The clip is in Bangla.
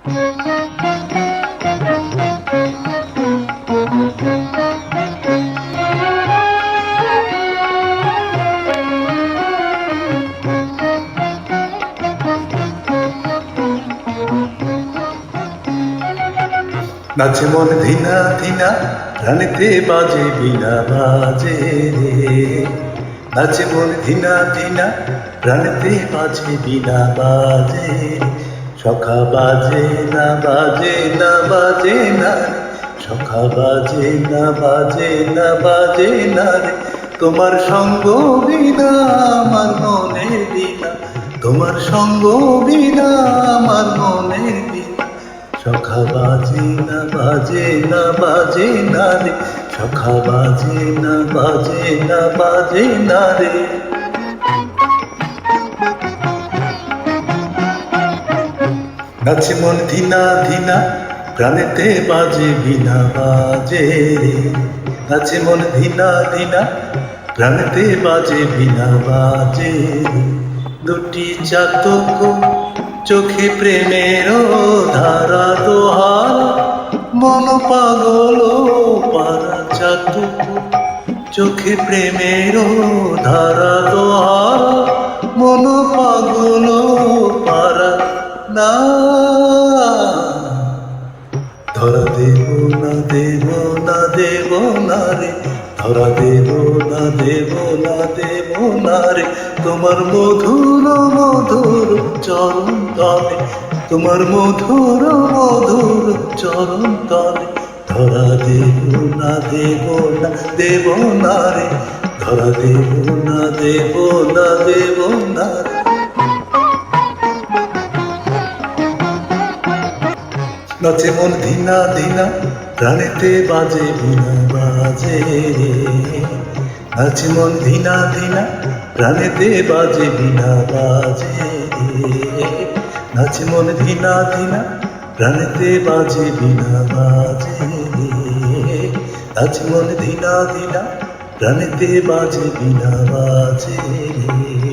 নাচে মন ধিনা ধিনা, প্রাণেতে বাজে বিনা বাজে রে। নাচে মন ধিনা ধিনা, প্রাণেতে বাজে বিনা বাজে। সখা বাজে না বাজে না বাজে না রে, সখা বাজে না বাজে না বাজে না রে। তোমার সঙ্গ বিনা আমার মনের বিনা, তোমার সঙ্গ বিনা আমার মনের বিনা। সখা বাজে না বাজে না বাজে না রে, সখা বাজে না বাজে না বাজে না রে। নাচে মন ধিনা ধিনা, প্রাণেতে বাজে বিনা বাজে রে। নাচে মন ধিনা ধিনা, প্রাণেতে বাজে বিনা বাজে রে। দুটি চাতক চোখে প্রেমের ধারা দোহার, মন পাগল পারা চাতক চোখে প্রেমের ধারা দোহার, মন পাগল পারা না। ধরা দেব না দেব না দেব না রে, ধরা দেব না দেব না দেব না রে। তোমার মধুর মধুর চরণ তলে, তোমার মধুর মধুর চরণ তলে। ধরা দেব না দেব না দেব না রে, ধরা দেব না দেব না দেব না রে। নাচে মন ধিনা ধিনা, প্রাণেতে বাজে বিনা বাজে রে। নাচে মন ধিনা ধিনা, প্রাণেতে বাজে বিনা বাজে রে। নাচে মন ধিনা ধিনা, প্রাণেতে বাজে বিনা বাজে রে। নাচে মন ধিনা ধিনা, প্রাণেতে বাজে বিনা বাজে রে।